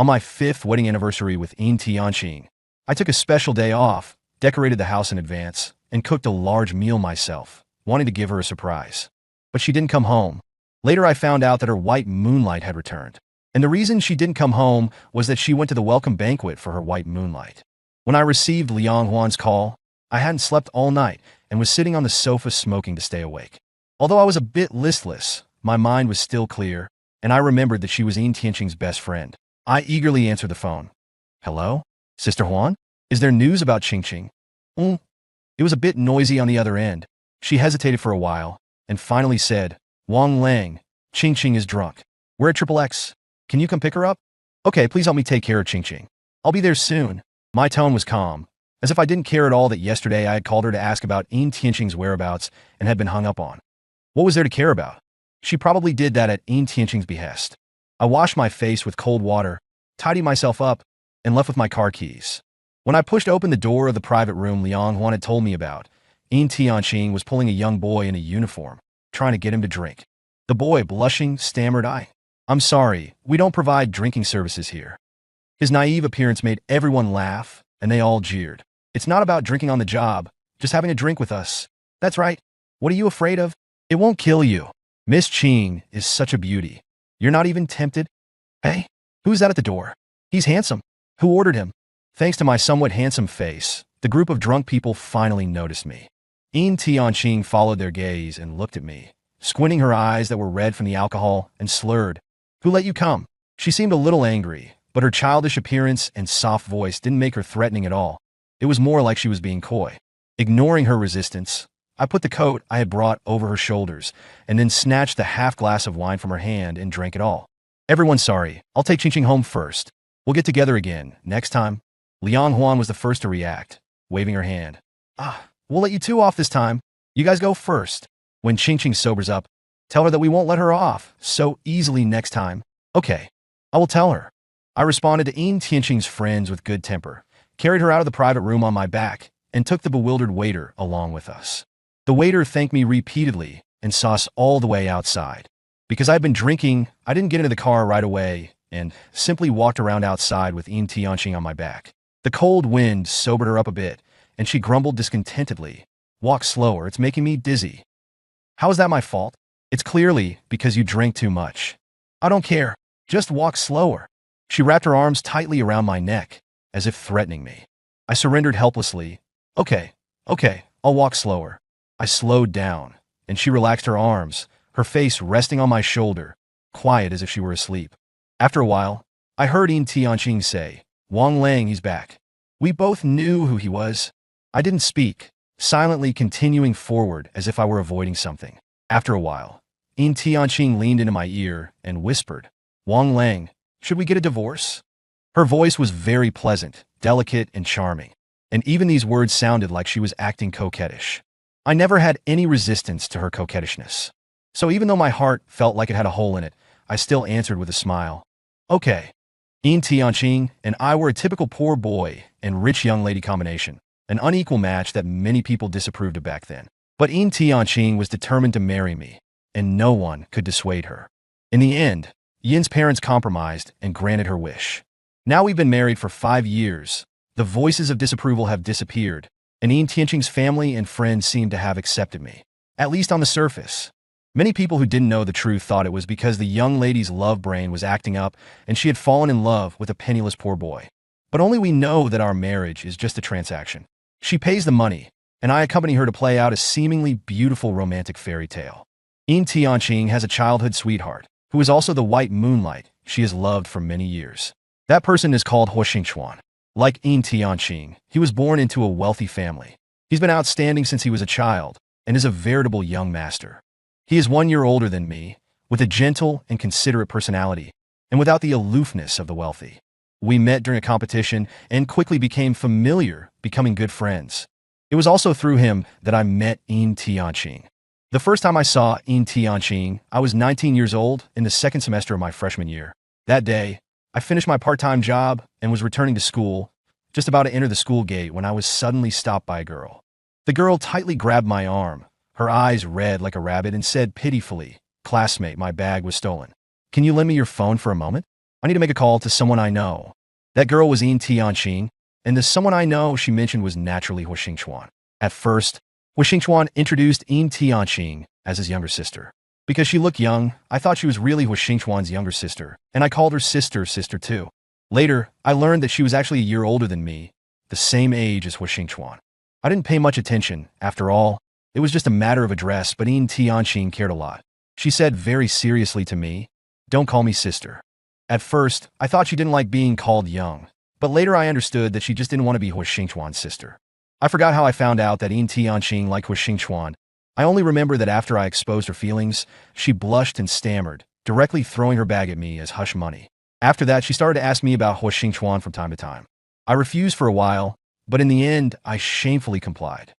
On my 5th wedding anniversary with Yin Tianqing, I took a special day off, decorated the house in advance, and cooked a large meal myself, wanting to give her a surprise. But she didn't come home. Later I found out that her white moonlight had returned. And the reason she didn't come home was that she went to the welcome banquet for her white moonlight. When I received Liang Huan's call, I hadn't slept all night and was sitting on the sofa smoking to stay awake. Although I was a bit listless, my mind was still clear, and I remembered that she was Yin Tianqing's best friend. I eagerly answered the phone. Hello? Sister Huan? Is there news about Qingqing? It was a bit noisy on the other end. She hesitated for a while, and finally said, Wang Lang, Qingqing is drunk. We're at XXX. Can you come pick her up? Okay, please help me take care of Qingqing. I'll be there soon. My tone was calm, as if I didn't care at all that yesterday I had called her to ask about Yin Tianqing's whereabouts and had been hung up on. What was there to care about? She probably did that at Yin Tianqing's behest. I washed my face with cold water, tidied myself up, and left with my car keys. When I pushed open the door of the private room Liang Huan had told me about, Yin Tianqing was pulling a young boy in a uniform, trying to get him to drink. The boy, blushing, stammered, I'm sorry, we don't provide drinking services here. His naive appearance made everyone laugh, and they all jeered. It's not about drinking on the job, just having a drink with us. That's right. What are you afraid of? It won't kill you. Miss Qing is such a beauty. You're not even tempted? Hey, who's that at the door? He's handsome. Who ordered him? Thanks to my somewhat handsome face, the group of drunk people finally noticed me. Yin Tianqing followed their gaze and looked at me, squinting her eyes that were red from the alcohol and slurred. Who let you come? She seemed a little angry, but her childish appearance and soft voice didn't make her threatening at all. It was more like she was being coy. Ignoring her resistance, I put the coat I had brought over her shoulders and then snatched the half glass of wine from her hand and drank it all. Everyone's sorry. I'll take Qingqing home first. We'll get together again, next time. Liang Huan was the first to react, waving her hand. We'll let you two off this time. You guys go first. When Qingqing sobers up, tell her that we won't let her off so easily next time. Okay, I will tell her. I responded to Yin Tianqing's friends with good temper, carried her out of the private room on my back, and took the bewildered waiter along with us. The waiter thanked me repeatedly and saw us all the way outside. Because I'd been drinking, I didn't get into the car right away and simply walked around outside with Yin Tianqing on my back. The cold wind sobered her up a bit, and she grumbled discontentedly. Walk slower, it's making me dizzy. How is that my fault? It's clearly because you drank too much. I don't care. Just walk slower. She wrapped her arms tightly around my neck, as if threatening me. I surrendered helplessly. Okay, I'll walk slower. I slowed down, and she relaxed her arms, her face resting on my shoulder, quiet as if she were asleep. After a while, I heard Yin Tianqing say, Wang Lang, he's back. We both knew who he was. I didn't speak, silently continuing forward as if I were avoiding something. After a while, Yin Tianqing leaned into my ear and whispered, Wang Lang, should we get a divorce? Her voice was very pleasant, delicate, and charming, and even these words sounded like she was acting coquettish. I never had any resistance to her coquettishness. So even though my heart felt like it had a hole in it, I still answered with a smile. Okay. Yin Tianqing and I were a typical poor boy and rich young lady combination, an unequal match that many people disapproved of back then. But Yin Tianqing was determined to marry me, and no one could dissuade her. In the end, Yin's parents compromised and granted her wish. Now we've been married for 5 years. The voices of disapproval have disappeared, and Yin Tianqing's family and friends seem to have accepted me, at least on the surface. Many people who didn't know the truth thought it was because the young lady's love brain was acting up and she had fallen in love with a penniless poor boy. But only we know that our marriage is just a transaction. She pays the money, and I accompany her to play out a seemingly beautiful romantic fairy tale. Yin Tianqing has a childhood sweetheart, who is also the white moonlight she has loved for many years. That person is called Huo Xingquan. Like Yin Tianqing, he was born into a wealthy family. He's been outstanding since he was a child and is a veritable young master. He is 1 year older than me, with a gentle and considerate personality, and without the aloofness of the wealthy. We met during a competition and quickly became familiar, becoming good friends. It was also through him that I met Yin Tianqing. The first time I saw Yin Tianqing, I was 19 years old in the second semester of my freshman year. That day, I finished my part-time job and was returning to school, just about to enter the school gate when I was suddenly stopped by a girl. The girl tightly grabbed my arm, her eyes red like a rabbit, and said pitifully, "Classmate, my bag was stolen. Can you lend me your phone for a moment?" I need to make a call to someone I know. That girl was Yin Tianqing, and the someone I know she mentioned was naturally Hu Xingchuan. At first, Hu Xingchuan introduced Yin Tianqing as his younger sister. Because she looked young, I thought she was really Hu Xingchuan's younger sister, and I called her sister too. Later, I learned that she was actually a year older than me, the same age as Hu Xingchuan. I didn't pay much attention. After all, it was just a matter of address, but Yin Tianqing cared a lot. She said very seriously to me, "Don't call me sister." At first, I thought she didn't like being called young, but later I understood that she just didn't want to be Hu Xingchuan's sister. I forgot how I found out that Yin Tianqing liked Hu Xingchuan. I only remember that after I exposed her feelings, she blushed and stammered, directly throwing her bag at me as hush money. After that, she started to ask me about Hu Xingchuan from time to time. I refused for a while, but in the end, I shamefully complied.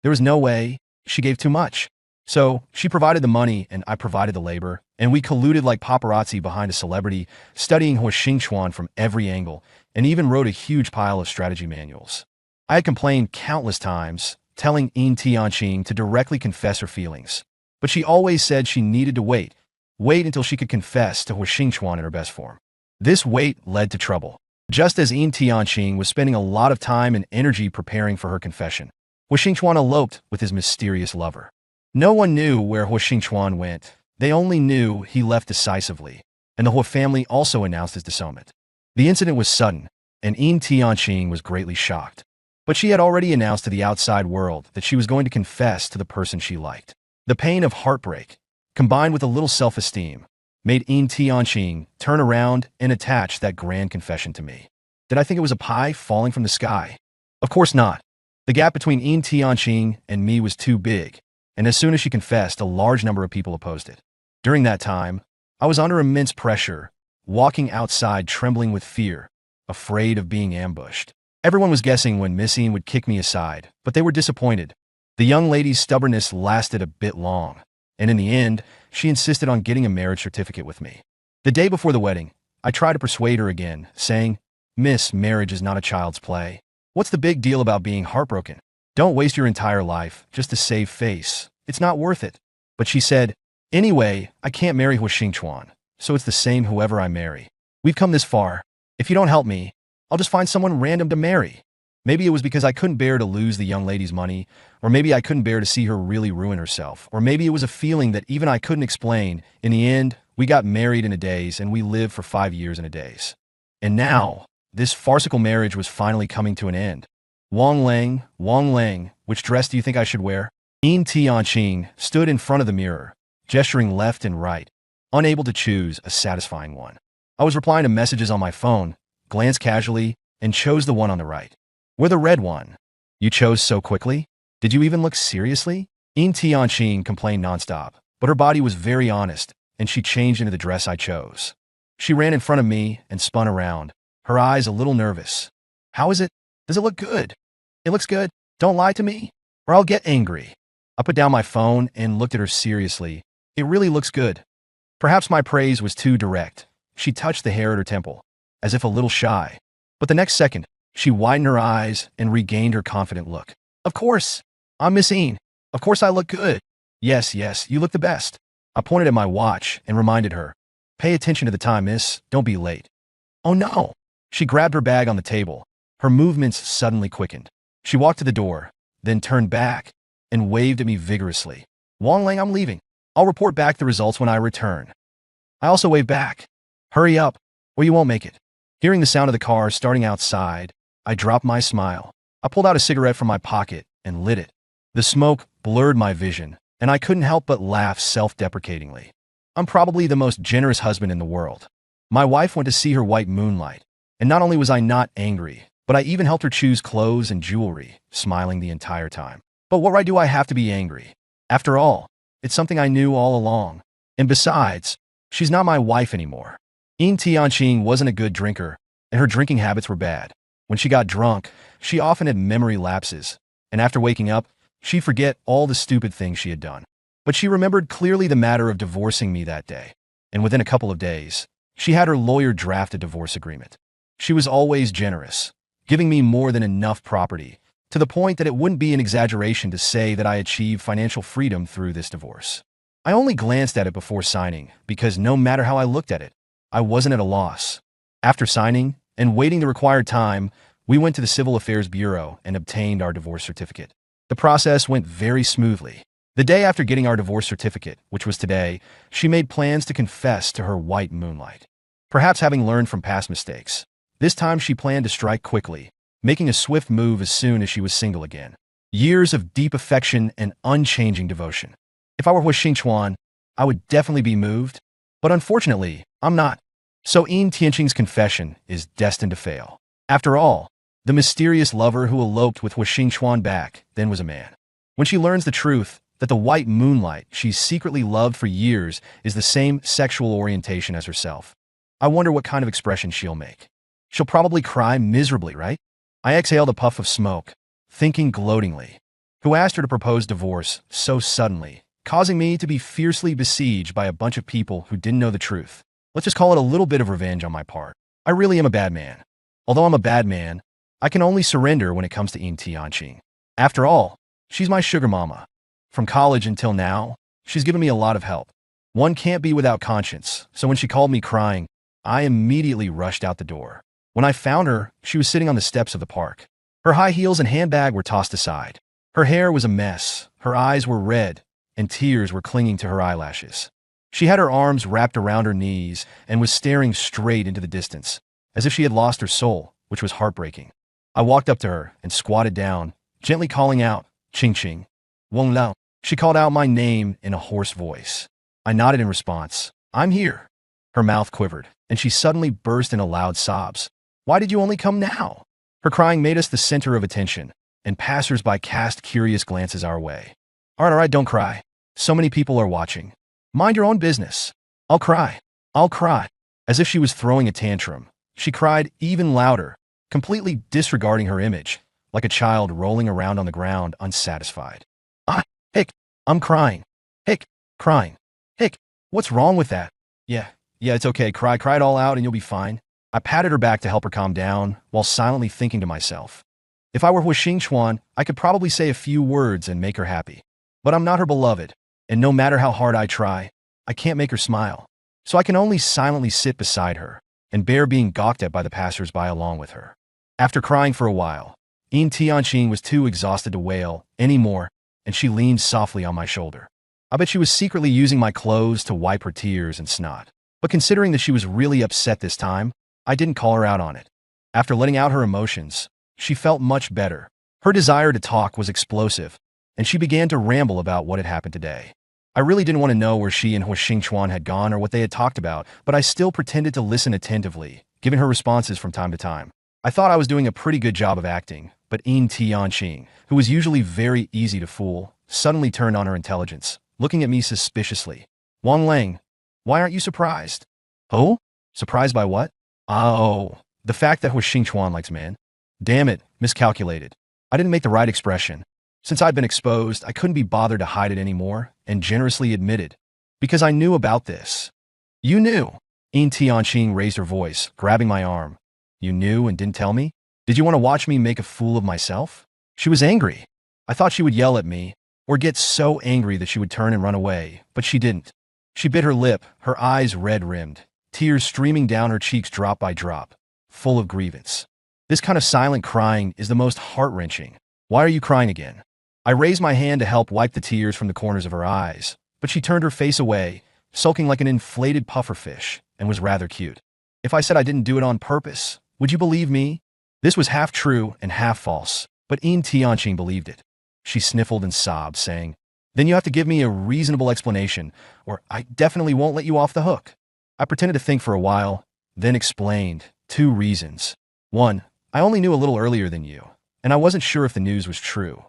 There was no way. She gave too much. So, she provided the money and I provided the labor, and we colluded like paparazzi behind a celebrity, studying Hu Xingchuan from every angle, and even wrote a huge pile of strategy manuals. I had complained countless times, telling Yin Tianqing to directly confess her feelings. But she always said she needed to wait until she could confess to Hu Xingchuan in her best form. This wait led to trouble. Just as Yin Tianqing was spending a lot of time and energy preparing for her confession, Hu Xingchuan eloped with his mysterious lover. No one knew where Hu Xingchuan went. They only knew he left decisively, and the Hu family also announced his disownment. The incident was sudden, and Yin Tianqing was greatly shocked. But she had already announced to the outside world that she was going to confess to the person she liked. The pain of heartbreak, combined with a little self-esteem, made Yin Tianqing turn around and attach that grand confession to me. Did I think it was a pie falling from the sky? Of course not. The gap between Yin Tianqing and me was too big, and as soon as she confessed, a large number of people opposed it. During that time, I was under immense pressure, walking outside trembling with fear, afraid of being ambushed. Everyone was guessing when Miss Yin would kick me aside, but they were disappointed. The young lady's stubbornness lasted a bit long, and in the end, she insisted on getting a marriage certificate with me. The day before the wedding, I tried to persuade her again, saying, "Miss, marriage is not a child's play. What's the big deal about being heartbroken? Don't waste your entire life just to save face. It's not worth it." But she said, "Anyway, I can't marry Hu Xingchuan, so it's the same whoever I marry. We've come this far. If you don't help me, I'll just find someone random to marry." Maybe it was because I couldn't bear to lose the young lady's money, or maybe I couldn't bear to see her really ruin herself, or maybe it was a feeling that even I couldn't explain. In the end, we got married in a daze, and we lived for 5 years in a daze. And now, this farcical marriage was finally coming to an end. Wang Lang, which dress do you think I should wear? Yin Tianqing stood in front of the mirror, gesturing left and right, unable to choose a satisfying one. I was replying to messages on my phone, glanced casually, and chose the one on the right. "We're the red one." "You chose so quickly? Did you even look seriously?" Yin Tianqing complained nonstop, but her body was very honest, and she changed into the dress I chose. She ran in front of me and spun around, her eyes a little nervous. "How is it? Does it look good?" "It looks good. Don't lie to me, or I'll get angry." I put down my phone and looked at her seriously. "It really looks good." Perhaps my praise was too direct. She touched the hair at her temple, as if a little shy. But the next second, she widened her eyes and regained her confident look. "Of course. I'm Miss Yin. Of course I look good." Yes, you look the best." I pointed at my watch and reminded her, "Pay attention to the time, miss. Don't be late." "Oh no." She grabbed her bag on the table. Her movements suddenly quickened. She walked to the door, then turned back and waved at me vigorously. "Wang Lang, I'm leaving. I'll report back the results when I return." I also waved back. "Hurry up, or you won't make it." Hearing the sound of the car starting outside, I dropped my smile. I pulled out a cigarette from my pocket and lit it. The smoke blurred my vision, and I couldn't help but laugh self-deprecatingly. I'm probably the most generous husband in the world. My wife went to see her white moonlight, and not only was I not angry, but I even helped her choose clothes and jewelry, smiling the entire time. But what right do I have to be angry? After all, it's something I knew all along. And besides, she's not my wife anymore. Yin Tianqing wasn't a good drinker, and her drinking habits were bad. When she got drunk, she often had memory lapses, and after waking up, she'd forget all the stupid things she had done. But she remembered clearly the matter of divorcing me that day, and within a couple of days, she had her lawyer draft a divorce agreement. She was always generous, giving me more than enough property, to the point that it wouldn't be an exaggeration to say that I achieved financial freedom through this divorce. I only glanced at it before signing, because no matter how I looked at it, I wasn't at a loss. After signing and waiting the required time, we went to the Civil Affairs Bureau and obtained our divorce certificate. The process went very smoothly. The day after getting our divorce certificate, which was today, she made plans to confess to her white moonlight. Perhaps having learned from past mistakes, this time she planned to strike quickly, making a swift move as soon as she was single again. Years of deep affection and unchanging devotion. If I were Hu Xingchuan, I would definitely be moved, but unfortunately, I'm not. So Yin Tianqing's confession is destined to fail. After all, the mysterious lover who eloped with Hu Xingchuan back then was a man. When she learns the truth that the white moonlight she's secretly loved for years is the same sexual orientation as herself, I wonder what kind of expression she'll make. She'll probably cry miserably, right? I exhaled a puff of smoke, thinking gloatingly. Who asked her to propose divorce so suddenly, causing me to be fiercely besieged by a bunch of people who didn't know the truth? Let's just call it a little bit of revenge on my part. I really am a bad man. Although I'm a bad man, I can only surrender when it comes to Yin Tianqing. After all, she's my sugar mama. From college until now, she's given me a lot of help. One can't be without conscience, so when she called me crying, I immediately rushed out the door. When I found her, she was sitting on the steps of the park. Her high heels and handbag were tossed aside. Her hair was a mess, her eyes were red, and tears were clinging to her eyelashes. She had her arms wrapped around her knees and was staring straight into the distance, as if she had lost her soul, which was heartbreaking. I walked up to her and squatted down, gently calling out, "Ching Ching, Wang Lao." She called out my name in a hoarse voice. I nodded in response. "I'm here." Her mouth quivered, and she suddenly burst into loud sobs. "Why did you only come now?" Her crying made us the center of attention, and passers-by cast curious glances our way. All right, don't cry. So many people are watching. Mind your own business." I'll cry. I'll cry." As if she was throwing a tantrum, she cried even louder, completely disregarding her image, like a child rolling around on the ground unsatisfied. Hick, I'm crying. Hick, crying. Hick, what's wrong with that? Yeah, it's okay. Cry it all out and you'll be fine." I patted her back to help her calm down, while silently thinking to myself, if I were Hu Xingchuan, I could probably say a few words and make her happy. But I'm not her beloved, and no matter how hard I try, I can't make her smile. So I can only silently sit beside her and bear being gawked at by the passers-by along with her. After crying for a while, Yin Tianqing was too exhausted to wail anymore, and she leaned softly on my shoulder. I bet she was secretly using my clothes to wipe her tears and snot. But considering that she was really upset this time, I didn't call her out on it. After letting out her emotions, she felt much better. Her desire to talk was explosive, and she began to ramble about what had happened today. I really didn't want to know where she and Hu Xingchuan had gone or what they had talked about, but I still pretended to listen attentively, giving her responses from time to time. I thought I was doing a pretty good job of acting, but Yin Tianqing, who was usually very easy to fool, suddenly turned on her intelligence, looking at me suspiciously. "Wang Lang, why aren't you surprised?" "Oh? Surprised by what?" "Oh, the fact that Hu Xingchuan likes men." Damn it, miscalculated. I didn't make the right expression. Since I'd been exposed, I couldn't be bothered to hide it anymore, and generously admitted, "Because I knew about this." "You knew?" Yin Tianqing raised her voice, grabbing my arm. "You knew and didn't tell me? Did you want to watch me make a fool of myself?" She was angry. I thought she would yell at me, or get so angry that she would turn and run away, but she didn't. She bit her lip, her eyes red-rimmed, tears streaming down her cheeks drop by drop, full of grievance. This kind of silent crying is the most heart-wrenching. "Why are you crying again?" I raised my hand to help wipe the tears from the corners of her eyes, but she turned her face away, sulking like an inflated pufferfish, and was rather cute. If I said I didn't do it on purpose, would you believe me? This was half true and half false, but Yin Tianqing believed it. She sniffled and sobbed, saying, "Then you have to give me a reasonable explanation, or I definitely won't let you off the hook." I pretended to think for a while, then explained 2 reasons. 1, I only knew a little earlier than you, and I wasn't sure if the news was true.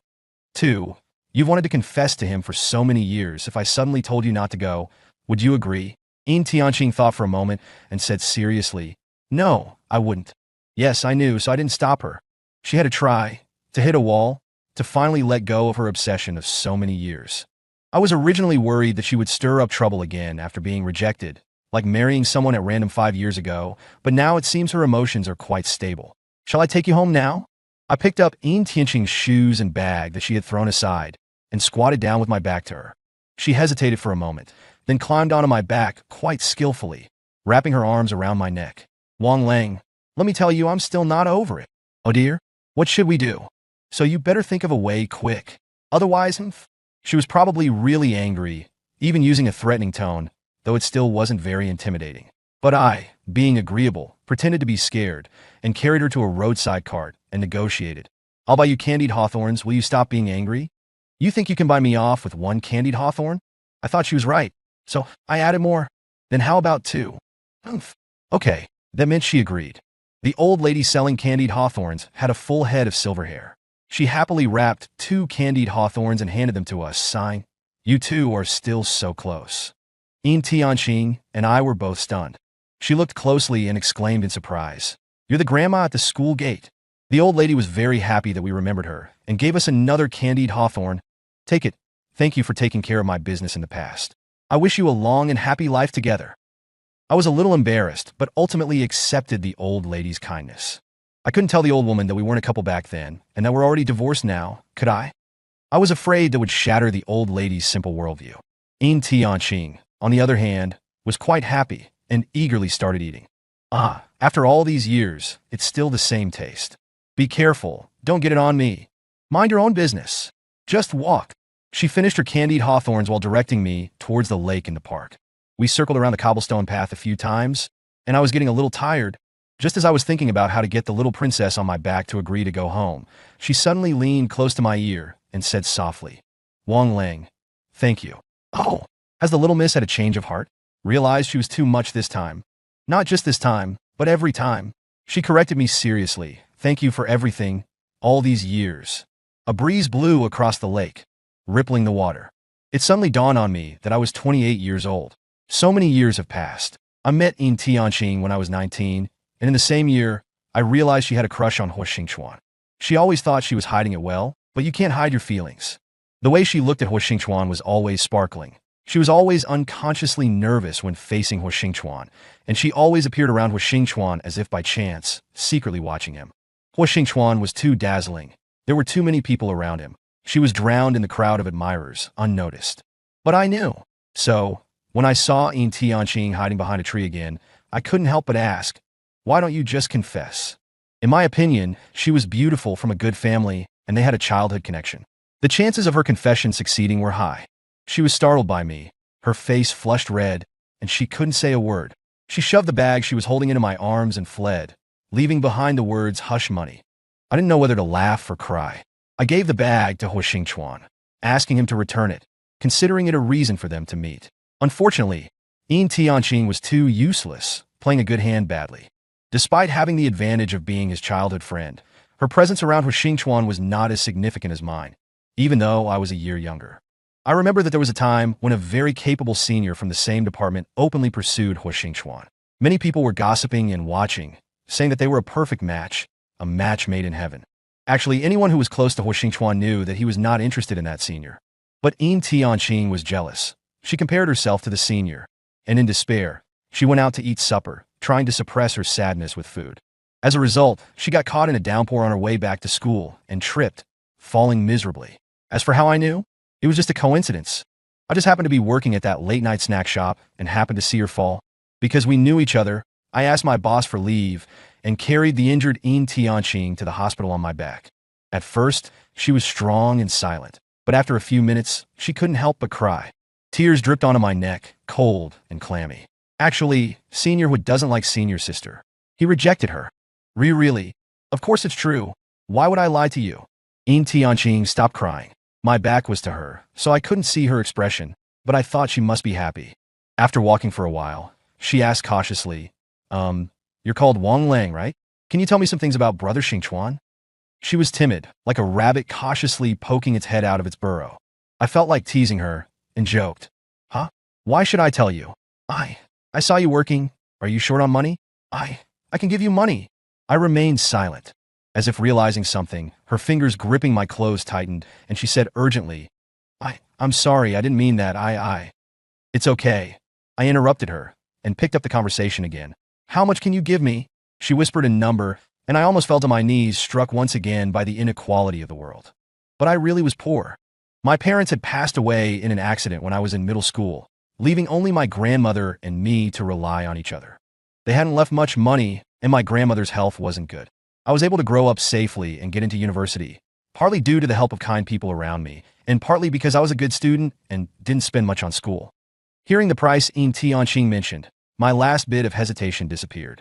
2, you've wanted to confess to him for so many years. If I suddenly told you not to go, would you agree? Yin Tianqing thought for a moment and said seriously, "No, I wouldn't." Yes, I knew, so I didn't stop her. She had to try, to hit a wall, to finally let go of her obsession of so many years. I was originally worried that she would stir up trouble again after being rejected, like marrying someone at random 5 years ago, but now it seems her emotions are quite stable. "Shall I take you home now?" I picked up Yin Tianqing's shoes and bag that she had thrown aside and squatted down with my back to her. She hesitated for a moment, then climbed onto my back quite skillfully, wrapping her arms around my neck. Wang Lang, let me tell you, I'm still not over it. Oh dear, what should we do? So you better think of a way quick. Otherwise, she was probably really angry, even using a threatening tone, though it still wasn't very intimidating. But I, being agreeable, pretended to be scared and carried her to a roadside cart and negotiated. I'll buy you candied hawthorns. Will you stop being angry? You think you can buy me off with one candied hawthorn? I thought she was right, so I added more. Then how about two? Okay, that meant she agreed. The old lady selling candied hawthorns had a full head of silver hair. She happily wrapped 2 candied hawthorns and handed them to us, sighing, "You two are still so close." Yin Tianqing and I were both stunned. She looked closely and exclaimed in surprise, "You're the grandma at the school gate." The old lady was very happy that we remembered her and gave us another candied hawthorn. "Take it. Thank you for taking care of my business in the past. I wish you a long and happy life together." I was a little embarrassed, but ultimately accepted the old lady's kindness. I couldn't tell the old woman that we weren't a couple back then and that we're already divorced now, could I? I was afraid that would shatter the old lady's simple worldview. Yin Tianqing, on the other hand, was quite happy and eagerly started eating. After all these years, it's still the same taste. Be careful, don't get it on me. Mind your own business. Just walk. She finished her candied hawthorns while directing me towards the lake in the park. We circled around the cobblestone path a few times, and I was getting a little tired. Just as I was thinking about how to get the little princess on my back to agree to go home, she suddenly leaned close to my ear and said softly, "Wang Lang, thank you." Oh, has the little miss had a change of heart? Realized she was too much this time. Not just this time, but every time. She corrected me seriously. "Thank you for everything, all these years." A breeze blew across the lake, rippling the water. It suddenly dawned on me that I was 28 years old. So many years have passed. I met Yin Tianqing when I was 19, and in the same year, I realized she had a crush on Hu Xingchuan. She always thought she was hiding it well, but you can't hide your feelings. The way she looked at Hu Xingchuan was always sparkling. She was always unconsciously nervous when facing Hu Xingchuan, and she always appeared around Hu Xingchuan as if by chance, secretly watching him. Hu Xingchuan was too dazzling. There were too many people around him. She was drowned in the crowd of admirers, unnoticed. But I knew. So, when I saw Yin Tianqing hiding behind a tree again, I couldn't help but ask, "Why don't you just confess?" In my opinion, she was beautiful from a good family, and they had a childhood connection. The chances of her confession succeeding were high. She was startled by me. Her face flushed red, and she couldn't say a word. She shoved the bag she was holding into my arms and fled, leaving behind the words "hush money." I didn't know whether to laugh or cry. I gave the bag to Hu Xingchuan, asking him to return it, considering it a reason for them to meet. Unfortunately, Yin Tianqing was too useless, playing a good hand badly. Despite having the advantage of being his childhood friend, her presence around Hu Xingchuan was not as significant as mine, even though I was a year younger. I remember that there was a time when a very capable senior from the same department openly pursued Hu Xingchuan. Many people were gossiping and watching, saying that they were a perfect match, a match made in heaven. Actually, anyone who was close to Hu Xingchuan knew that he was not interested in that senior. But Yin Tianqing was jealous. She compared herself to the senior, and in despair, she went out to eat supper, trying to suppress her sadness with food. As a result, she got caught in a downpour on her way back to school and tripped, falling miserably. As for how I knew, it was just a coincidence. I just happened to be working at that late-night snack shop and happened to see her fall. Because we knew each other, I asked my boss for leave and carried the injured Yin Tianqing to the hospital on my back. At first, she was strong and silent, but after a few minutes, she couldn't help but cry. Tears dripped onto my neck, cold and clammy. Actually, Senior Hu doesn't like Senior Sister. He rejected her. Really? Of course it's true. Why would I lie to you? Yin Tianqing stopped crying. My back was to her, so I couldn't see her expression, but I thought she must be happy. After walking for a while, she asked cautiously, "You're called Wang Lang, right? Can you tell me some things about Brother Xingchuan?" She was timid, like a rabbit cautiously poking its head out of its burrow. I felt like teasing her, and joked, "Huh? Why should I tell you? I saw you working. Are you short on money? I can give you money." I remained silent. As if realizing something, her fingers gripping my clothes tightened, and she said urgently, I'm sorry, I didn't mean that, It's okay." I interrupted her, and picked up the conversation again. "How much can you give me?" She whispered a number, and I almost fell to my knees, struck once again by the inequality of the world. But I really was poor. My parents had passed away in an accident when I was in middle school, leaving only my grandmother and me to rely on each other. They hadn't left much money, and my grandmother's health wasn't good. I was able to grow up safely and get into university, partly due to the help of kind people around me, and partly because I was a good student and didn't spend much on school. Hearing the price Tianqing mentioned, my last bit of hesitation disappeared.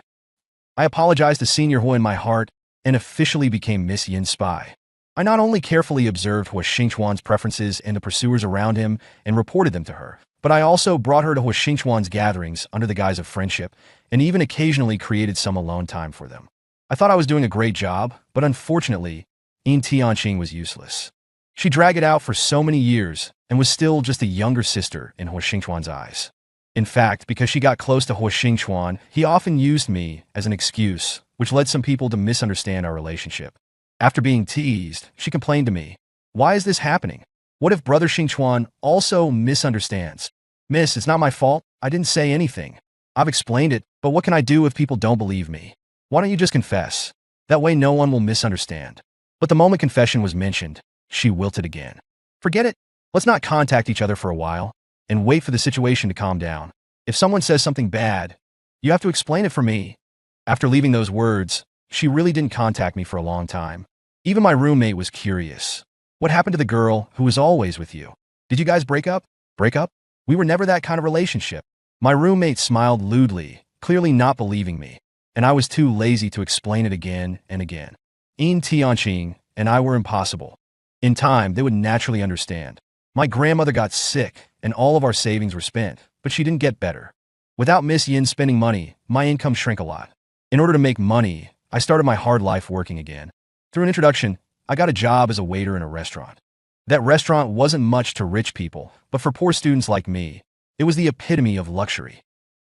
I apologized to Senior Hu in my heart and officially became Miss Yin's spy. I not only carefully observed Hua Xingchuan's preferences and the pursuers around him and reported them to her, but I also brought her to Hua Xingchuan's gatherings under the guise of friendship and even occasionally created some alone time for them. I thought I was doing a great job, but unfortunately, Tianqing was useless. She dragged it out for so many years and was still just a younger sister in Hua Xingchuan's eyes. In fact, because she got close to Hua Xingchuan, he often used me as an excuse, which led some people to misunderstand our relationship. After being teased, she complained to me, "Why is this happening? What if Brother Xingchuan also misunderstands? Miss, it's not my fault. I didn't say anything. I've explained it, but what can I do if people don't believe me? Why don't you just confess? That way no one will misunderstand." But the moment confession was mentioned, she wilted again. "Forget it. Let's not contact each other for a while and wait for the situation to calm down. If someone says something bad, you have to explain it for me." After leaving those words, she really didn't contact me for a long time. Even my roommate was curious. "What happened to the girl who was always with you? Did you guys break up?" "Break up? We were never that kind of relationship." My roommate smiled lewdly, clearly not believing me, and I was too lazy to explain it again and again. Tianqing and I were impossible. In time, they would naturally understand. My grandmother got sick, and all of our savings were spent, but she didn't get better. Without Miss Yin spending money, my income shrank a lot. In order to make money, I started my hard life working again. Through an introduction, I got a job as a waiter in a restaurant. That restaurant wasn't much to rich people, but for poor students like me, it was the epitome of luxury.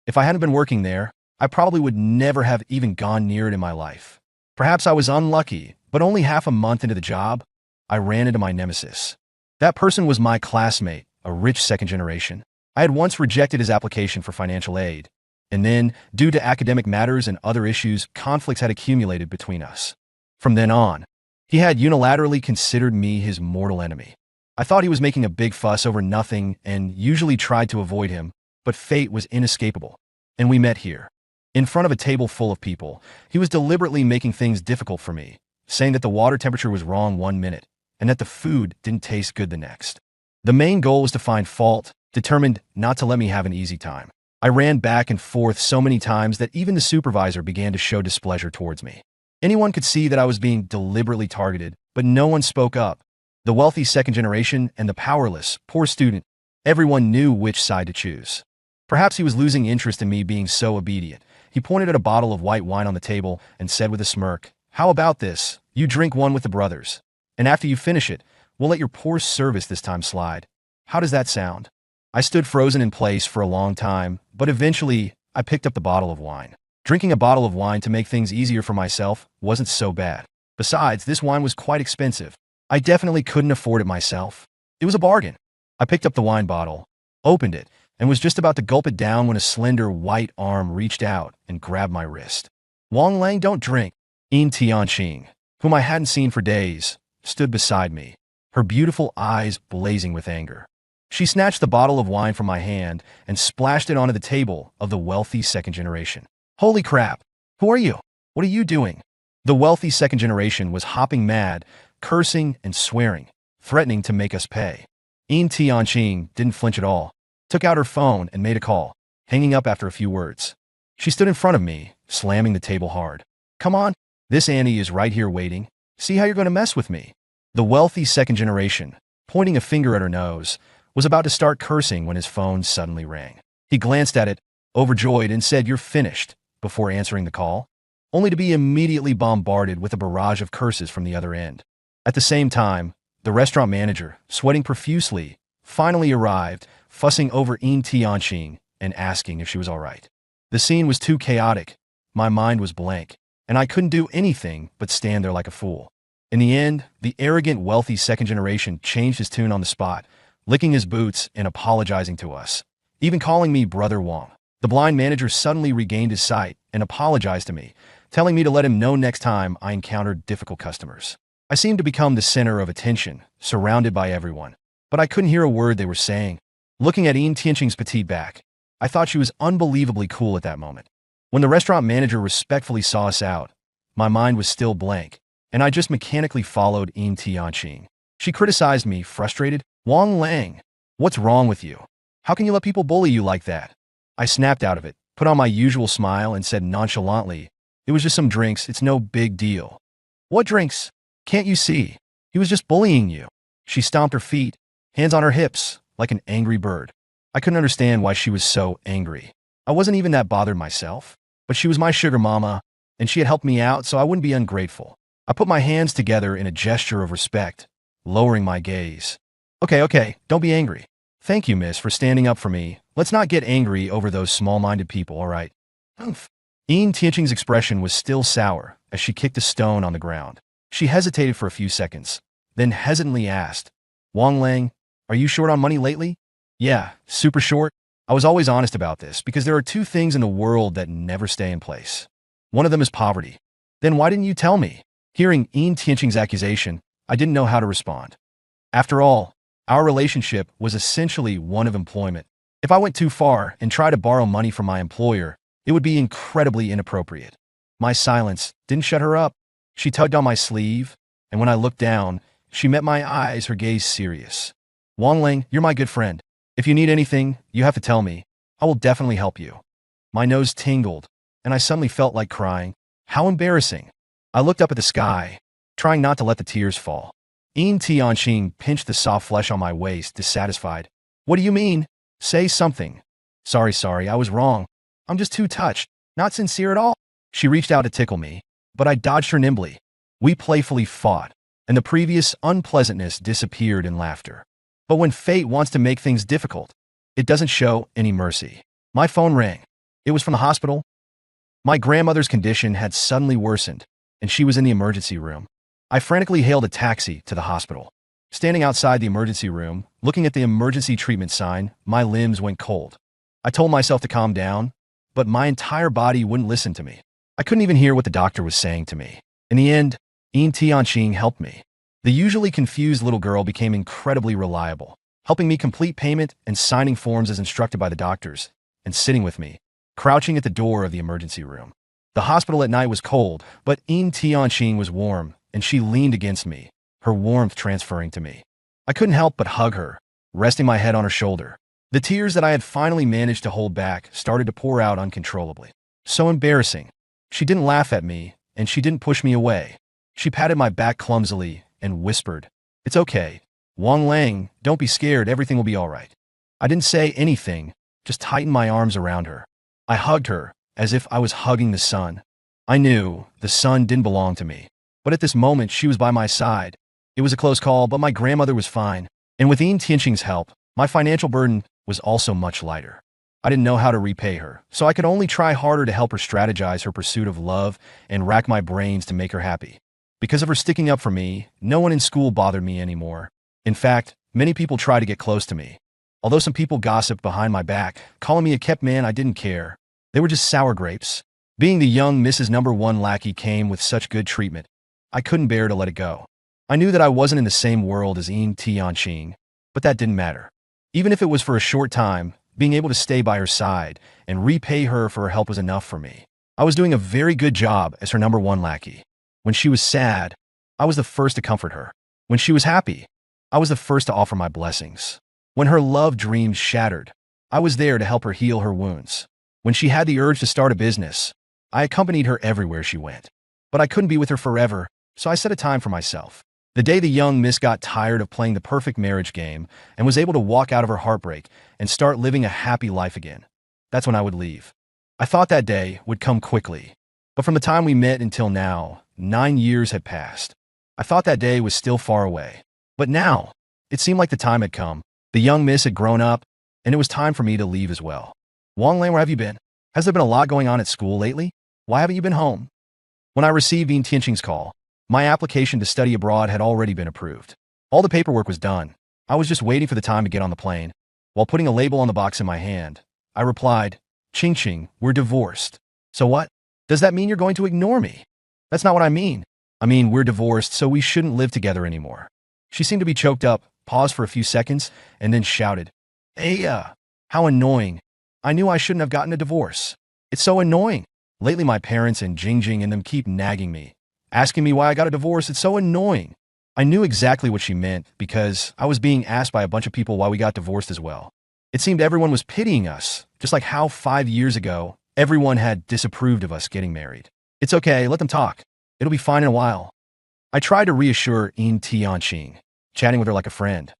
If I hadn't been working there, I probably would never have even gone near it in my life. Perhaps I was unlucky, but only half a month into the job, I ran into my nemesis. That person was my classmate, a rich second generation. I had once rejected his application for financial aid, and then, due to academic matters and other issues, conflicts had accumulated between us. From then on, he had unilaterally considered me his mortal enemy. I thought he was making a big fuss over nothing and usually tried to avoid him, but fate was inescapable, and we met here. In front of a table full of people, he was deliberately making things difficult for me, saying that the water temperature was wrong one minute and that the food didn't taste good the next. The main goal was to find fault, determined not to let me have an easy time. I ran back and forth so many times that even the supervisor began to show displeasure towards me. Anyone could see that I was being deliberately targeted, but no one spoke up. The wealthy second generation and the powerless, poor student, everyone knew which side to choose. Perhaps he was losing interest in me being so obedient. He pointed at a bottle of white wine on the table and said with a smirk, "How about this? You drink one with the brothers. And after you finish it, we'll let your poor service this time slide. How does that sound?" I stood frozen in place for a long time, but eventually I picked up the bottle of wine. Drinking a bottle of wine to make things easier for myself wasn't so bad. Besides, this wine was quite expensive. I definitely couldn't afford it myself. It was a bargain. I picked up the wine bottle, opened it, and was just about to gulp it down when a slender white arm reached out and grabbed my wrist. "Wang Lang, don't drink." Tianqing, whom I hadn't seen for days, stood beside me, her beautiful eyes blazing with anger. She snatched the bottle of wine from my hand and splashed it onto the table of the wealthy second generation. "Holy crap! Who are you? What are you doing?" The wealthy second generation was hopping mad, cursing and swearing, threatening to make us pay. Tianqing didn't flinch at all, took out her phone and made a call, hanging up after a few words. She stood in front of me, slamming the table hard. "Come on, this Annie is right here waiting. See how you're going to mess with me." The wealthy second generation, pointing a finger at her nose, was about to start cursing when his phone suddenly rang. He glanced at it, overjoyed, and said, "You're finished," before answering the call, only to be immediately bombarded with a barrage of curses from the other end. At the same time, the restaurant manager, sweating profusely, finally arrived, fussing over Tianqing and asking if she was all right. The scene was too chaotic, my mind was blank, and I couldn't do anything but stand there like a fool. In the end, the arrogant, wealthy second generation changed his tune on the spot, licking his boots and apologizing to us, even calling me Brother Wang. The blind manager suddenly regained his sight and apologized to me, telling me to let him know next time I encountered difficult customers. I seemed to become the center of attention, surrounded by everyone, but I couldn't hear a word they were saying. Looking at Tianqing's petite back, I thought she was unbelievably cool at that moment. When the restaurant manager respectfully saw us out, my mind was still blank, and I just mechanically followed Yin Tianqing. She criticized me, frustrated. Wang Lang, what's wrong with you? How can you let people bully you like that? I snapped out of it, put on my usual smile, and said nonchalantly, it was just some drinks, it's no big deal. What drinks? Can't you see? He was just bullying you. She stomped her feet, hands on her hips, like an angry bird. I couldn't understand why she was so angry. I wasn't even that bothered myself, but she was my sugar mama, and she had helped me out so I wouldn't be ungrateful. I put my hands together in a gesture of respect, lowering my gaze. Okay, don't be angry. Thank you, miss, for standing up for me. Let's not get angry over those small-minded people, all right? Humph. Yin Tianqing's expression was still sour as she kicked a stone on the ground. She hesitated for a few seconds, then hesitantly asked, Wang Lang, are you short on money lately? Yeah, super short. I was always honest about this because there are two things in the world that never stay in place. One of them is poverty. Then why didn't you tell me? Hearing Yin Tianqing's accusation, I didn't know how to respond. After all, our relationship was essentially one of employment. If I went too far and tried to borrow money from my employer, it would be incredibly inappropriate. My silence didn't shut her up. She tugged on my sleeve, and when I looked down, she met my eyes, her gaze serious. Wang Lang, you're my good friend. If you need anything, you have to tell me. I will definitely help you. My nose tingled, and I suddenly felt like crying. How embarrassing. I looked up at the sky, trying not to let the tears fall. Yin Tianqing pinched the soft flesh on my waist, dissatisfied. What do you mean? Say something. Sorry, I was wrong. I'm just too touched. Not sincere at all. She reached out to tickle me, but I dodged her nimbly. We playfully fought, and the previous unpleasantness disappeared in laughter. But when fate wants to make things difficult, it doesn't show any mercy. My phone rang. It was from the hospital. My grandmother's condition had suddenly worsened, and she was in the emergency room. I frantically hailed a taxi to the hospital. Standing outside the emergency room, looking at the emergency treatment sign, my limbs went cold. I told myself to calm down, but my entire body wouldn't listen to me. I couldn't even hear what the doctor was saying to me. In the end, Yin Tianqing helped me. The usually confused little girl became incredibly reliable, helping me complete payment and signing forms as instructed by the doctors, and sitting with me, crouching at the door of the emergency room. The hospital at night was cold, but Yin Tianqing was warm, and she leaned against me, her warmth transferring to me. I couldn't help but hug her, resting my head on her shoulder. The tears that I had finally managed to hold back started to pour out uncontrollably. So embarrassing. She didn't laugh at me, and she didn't push me away. She patted my back clumsily and whispered, It's okay. Wang Lang, don't be scared, everything will be all right. I didn't say anything, just tightened my arms around her. I hugged her, as if I was hugging the sun. I knew the sun didn't belong to me, but at this moment she was by my side. It was a close call, but my grandmother was fine, and with Yin Tianqing's help, my financial burden was also much lighter. I didn't know how to repay her, so I could only try harder to help her strategize her pursuit of love and rack my brains to make her happy. Because of her sticking up for me, no one in school bothered me anymore. In fact, many people tried to get close to me. Although some people gossiped behind my back, calling me a kept man, I didn't care. They were just sour grapes. Being the young Mrs. Number 1 lackey came with such good treatment. I couldn't bear to let it go. I knew that I wasn't in the same world as Yin Tianqing, but that didn't matter. Even if it was for a short time, being able to stay by her side and repay her for her help was enough for me. I was doing a very good job as her number 1 lackey. When she was sad, I was the first to comfort her. When she was happy, I was the first to offer my blessings. When her love dreams shattered, I was there to help her heal her wounds. When she had the urge to start a business, I accompanied her everywhere she went. But I couldn't be with her forever, so I set a time for myself. The day the young miss got tired of playing the perfect marriage game and was able to walk out of her heartbreak and start living a happy life again, that's when I would leave. I thought that day would come quickly, but from the time we met until now, 9 years had passed. I thought that day was still far away. But now, it seemed like the time had come. The young miss had grown up, and it was time for me to leave as well. Wang Lang, where have you been? Has there been a lot going on at school lately? Why haven't you been home? When I received Yin Tianqing's call, my application to study abroad had already been approved. All the paperwork was done. I was just waiting for the time to get on the plane. While putting a label on the box in my hand, I replied, Qingqing, we're divorced. So what? Does that mean you're going to ignore me? That's not what I mean. I mean, we're divorced, so we shouldn't live together anymore. She seemed to be choked up, paused for a few seconds, and then shouted, Hey, how annoying. I knew I shouldn't have gotten a divorce. It's so annoying. Lately, my parents and Jingjing and them keep nagging me, asking me why I got a divorce. It's so annoying. I knew exactly what she meant because I was being asked by a bunch of people why we got divorced as well. It seemed everyone was pitying us, just like how 5 years ago, everyone had disapproved of us getting married. It's okay, let them talk. It'll be fine in a while. I tried to reassure Yin Tianqing, chatting with her like a friend.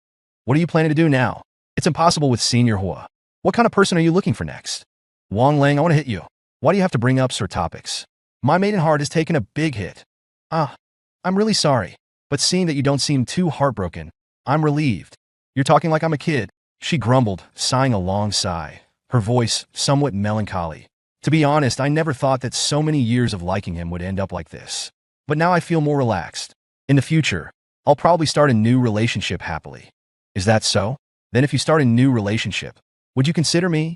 What are you planning to do now? It's impossible with Senior Hua. What kind of person are you looking for next? Wang Lang, I want to hit you. Why do you have to bring up Sir topics? My maiden heart has taken a big hit. I'm really sorry, but seeing that you don't seem too heartbroken, I'm relieved. You're talking like I'm a kid, she grumbled, sighing a long sigh, her voice somewhat melancholy. To be honest, I never thought that so many years of liking him would end up like this. But now I feel more relaxed. In the future, I'll probably start a new relationship happily. Is that so? Then if you start a new relationship, would you consider me?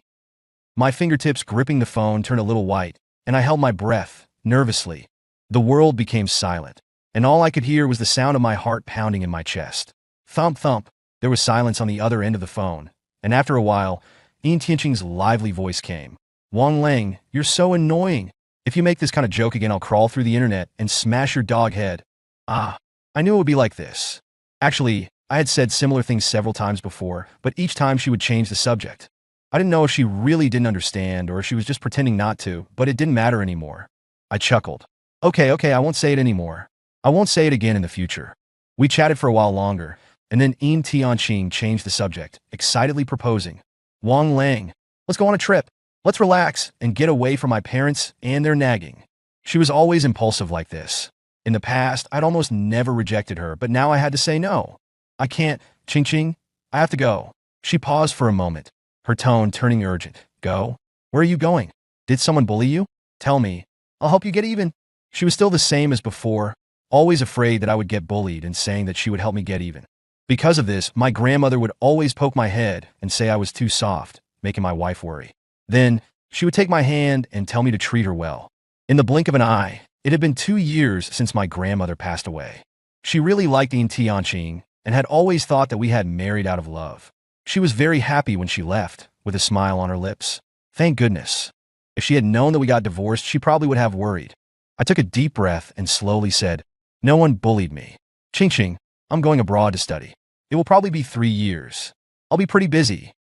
My fingertips gripping the phone turned a little white, and I held my breath, nervously. The world became silent, and all I could hear was the sound of my heart pounding in my chest. Thump, thump. There was silence on the other end of the phone, and after a while, Yin Tianqing's lively voice came. Wang Lang, you're so annoying. If you make this kind of joke again, I'll crawl through the internet and smash your dog head. I knew it would be like this. Actually, I had said similar things several times before, but each time she would change the subject. I didn't know if she really didn't understand or if she was just pretending not to, but it didn't matter anymore. I chuckled. Okay, I won't say it anymore. I won't say it again in the future. We chatted for a while longer, and then Yin Tianqing changed the subject, excitedly proposing. Wang Lang, let's go on a trip. Let's relax and get away from my parents and their nagging. She was always impulsive like this. In the past, I'd almost never rejected her, but now I had to say no. I can't, Ching, I have to go. She paused for a moment, her tone turning urgent. Go? Where are you going? Did someone bully you? Tell me. I'll help you get even. She was still the same as before, always afraid that I would get bullied and saying that she would help me get even. Because of this, my grandmother would always poke my head and say I was too soft, making my wife worry. Then, she would take my hand and tell me to treat her well. In the blink of an eye, it had been 2 years since my grandmother passed away. She really liked Yin Tianqing and had always thought that we had married out of love. She was very happy when she left, with a smile on her lips. Thank goodness. If she had known that we got divorced, she probably would have worried. I took a deep breath and slowly said, no one bullied me. Ching, I'm going abroad to study. It will probably be 3 years. I'll be pretty busy.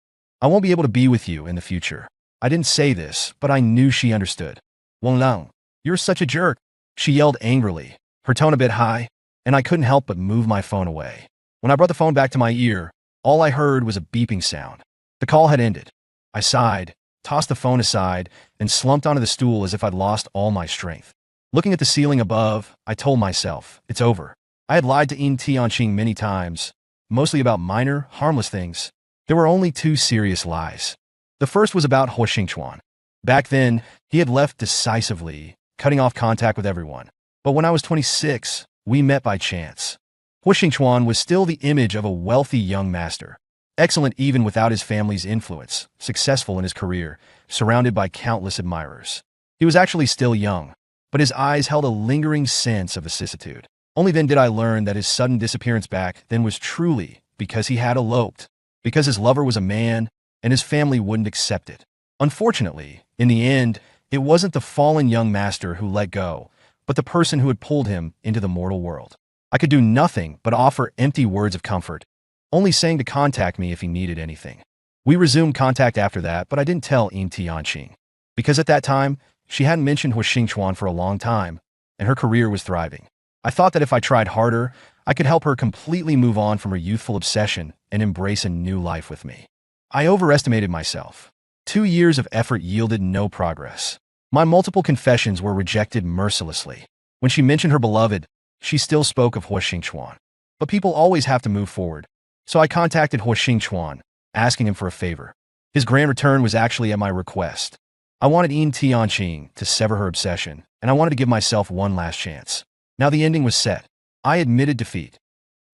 I won't be able to be with you in the future. I didn't say this, but I knew she understood. Wang Lang, you're such a jerk, she yelled angrily, her tone a bit high, and I couldn't help but move my phone away. When I brought the phone back to my ear, all I heard was a beeping sound. The call had ended. I sighed, tossed the phone aside, and slumped onto the stool as if I'd lost all my strength. Looking at the ceiling above, I told myself, it's over. I had lied to Yin Tianqing many times, mostly about minor, harmless things. There were only 2 serious lies. The first was about Hua Xingchuan. Back then, he had left decisively, cutting off contact with everyone. But when I was 26, we met by chance. Hua Xingchuan was still the image of a wealthy young master, excellent even without his family's influence, successful in his career, surrounded by countless admirers. He was actually still young, but his eyes held a lingering sense of vicissitude. Only then did I learn that his sudden disappearance back then was truly because he had eloped, because his lover was a man, and his family wouldn't accept it. Unfortunately, in the end, it wasn't the fallen young master who let go, but the person who had pulled him into the mortal world. I could do nothing but offer empty words of comfort, only saying to contact me if he needed anything. We resumed contact after that, but I didn't tell Yin Tianqing, because at that time, she hadn't mentioned Hua Xingchuan for a long time, and her career was thriving. I thought that if I tried harder, I could help her completely move on from her youthful obsession and embrace a new life with me. I overestimated myself. 2 years of effort yielded no progress. My multiple confessions were rejected mercilessly. When she mentioned her beloved, she still spoke of Hua Xingchuan. But people always have to move forward. So I contacted Hua Xingchuan, asking him for a favor. His grand return was actually at my request. I wanted Yin Tianqing to sever her obsession, and I wanted to give myself one last chance. Now the ending was set. I admitted defeat.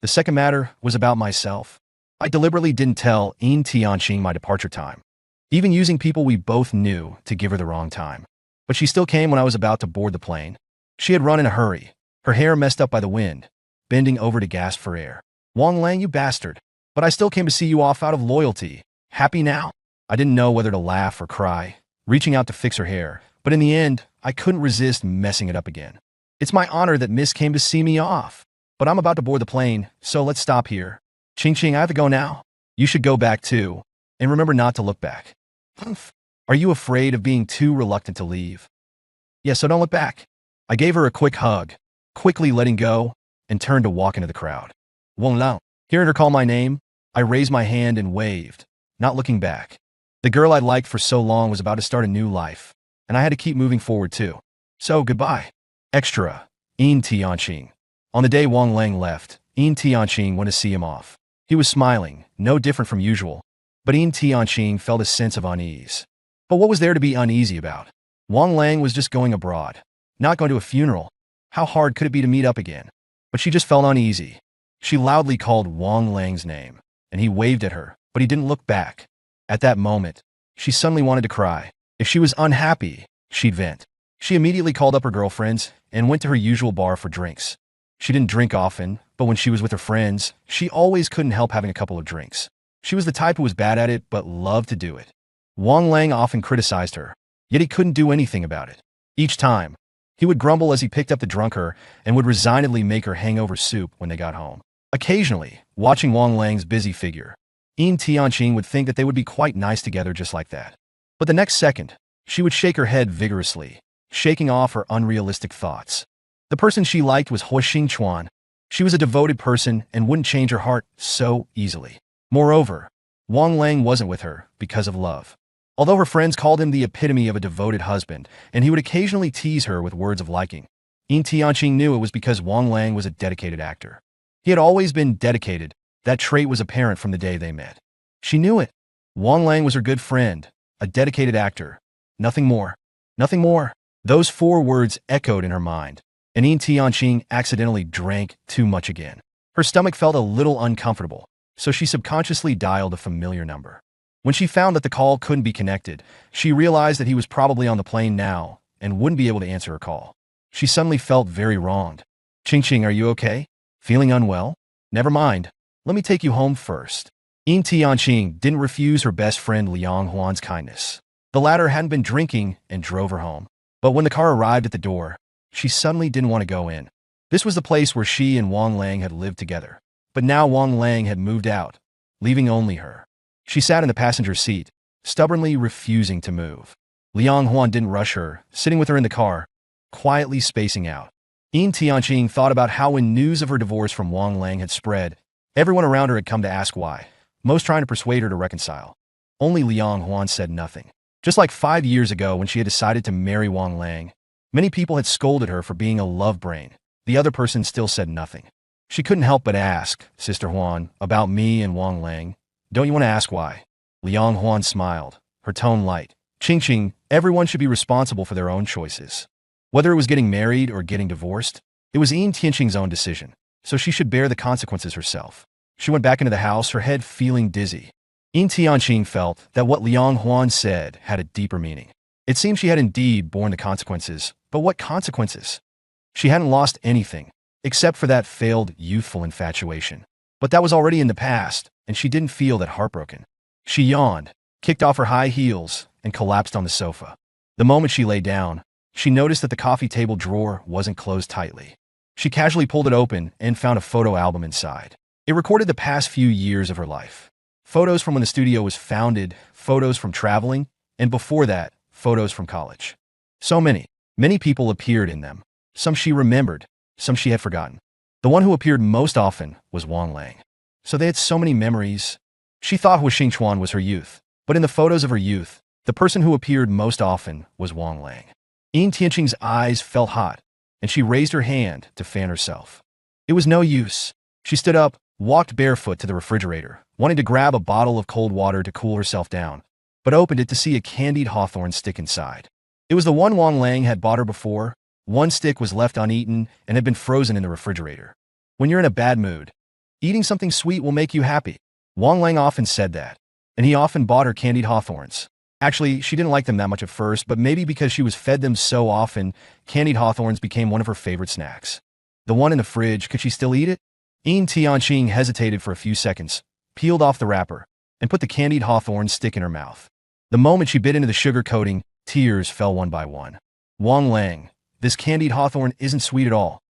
The second matter was about myself. I deliberately didn't tell Yin Tianqing my departure time, even using people we both knew to give her the wrong time. But she still came when I was about to board the plane. She had run in a hurry, her hair messed up by the wind, bending over to gasp for air. Wang Lang, you bastard. But I still came to see you off out of loyalty. Happy now? I didn't know whether to laugh or cry. Reaching out to fix her hair, But in the end, I couldn't resist messing it up again. It's my honor that Miss came to see me off. But I'm about to board the plane, so let's stop here. Ching Ching, I have to go now. You should go back too. And remember not to look back. Humph. Are you afraid of being too reluctant to leave? Yeah, so don't look back. I gave her a quick hug, quickly letting go, and turned to walk into the crowd. Wong Lao. Hearing her call my name, I raised my hand and waved, not looking back. The girl I'd liked for so long was about to start a new life, and I had to keep moving forward too. So, goodbye. Extra. Yin Tianqing. On the day Wang Lang left, Yin Tianqing went to see him off. He was smiling, no different from usual, but Yin Tianqing felt a sense of unease. But what was there to be uneasy about? Wang Lang was just going abroad, not going to a funeral. How hard could it be to meet up again? But she just felt uneasy. She loudly called Wang Lang's name, and he waved at her, but he didn't look back. At that moment, she suddenly wanted to cry. If she was unhappy, she'd vent. She immediately called up her girlfriends and went to her usual bar for drinks. She didn't drink often, but when she was with her friends, she always couldn't help having a couple of drinks. She was the type who was bad at it but loved to do it. Wang Lang often criticized her, yet he couldn't do anything about it. Each time, he would grumble as he picked up the drunker and would resignedly make her hangover soup when they got home. Occasionally, watching Wang Lang's busy figure, Yin Tianqing would think that they would be quite nice together just like that. But the next second, she would shake her head vigorously, shaking off her unrealistic thoughts. The person she liked was Hui Xingchuan. She was a devoted person and wouldn't change her heart so easily. Moreover, Wang Lang wasn't with her because of love. Although her friends called him the epitome of a devoted husband, and he would occasionally tease her with words of liking, Yin Tianqing knew it was because Wang Lang was a dedicated actor. He had always been dedicated. That trait was apparent from the day they met. She knew it. Wang Lang was her good friend, a dedicated actor. Nothing more. Nothing more. Those 4 words echoed in her mind, and Yin Tianqing accidentally drank too much again. Her stomach felt a little uncomfortable, so she subconsciously dialed a familiar number. When she found that the call couldn't be connected, she realized that he was probably on the plane now and wouldn't be able to answer her call. She suddenly felt very wronged. Ching Ching, are you okay? Feeling unwell? Never mind. Let me take you home first. Yin Tianqing didn't refuse her best friend Liang Huan's kindness. The latter hadn't been drinking and drove her home. But when the car arrived at the door, she suddenly didn't want to go in. This was the place where she and Wang Lang had lived together. But now Wang Lang had moved out, leaving only her. She sat in the passenger seat, stubbornly refusing to move. Liang Huan didn't rush her, sitting with her in the car, quietly spacing out. Yin Tianqing thought about how when news of her divorce from Wang Lang had spread, everyone around her had come to ask why, most trying to persuade her to reconcile. Only Liang Huan said nothing. Just like 5 years ago when she had decided to marry Wang Lang, many people had scolded her for being a love brain. The other person still said nothing. She couldn't help but ask, Sister Huan, about me and Wang Lang. Don't you want to ask why? Liang Huan smiled, her tone light. Ching Ching, everyone should be responsible for their own choices. Whether it was getting married or getting divorced, it was Yin Tianqing's own decision, so she should bear the consequences herself. She went back into the house, her head feeling dizzy. Yin Tianqing felt that what Liang Huan said had a deeper meaning. It seemed she had indeed borne the consequences, but what consequences? She hadn't lost anything, except for that failed youthful infatuation. But that was already in the past, and she didn't feel that heartbroken. She yawned, kicked off her high heels, and collapsed on the sofa. The moment she lay down, she noticed that the coffee table drawer wasn't closed tightly. She casually pulled it open and found a photo album inside. It recorded the past few years of her life. Photos from when the studio was founded, photos from traveling, and before that, photos from college. So many people appeared in them. Some she remembered, some she had forgotten. The one who appeared most often was Wang Lang. So they had so many memories. She thought Hui Xingchuan was her youth, but in the photos of her youth, the person who appeared most often was Wang Lang. Yin Tianqing's eyes felt hot, and she raised her hand to fan herself. It was no use. She stood up, walked barefoot to the refrigerator, wanting to grab a bottle of cold water to cool herself down, but opened it to see a candied hawthorn stick inside. It was the one Wang Lang had bought her before. One stick was left uneaten and had been frozen in the refrigerator. When you're in a bad mood, eating something sweet will make you happy. Wang Lang often said that, and he often bought her candied hawthorns. Actually, she didn't like them that much at first, but maybe because she was fed them so often, candied hawthorns became one of her favorite snacks. The one in the fridge, could she still eat it? Yin Tianqing hesitated for a few seconds, peeled off the wrapper, and put the candied hawthorn stick in her mouth. The moment she bit into the sugar coating, Tears fell one by one. Wang Lang, this candied hawthorn isn't sweet at all.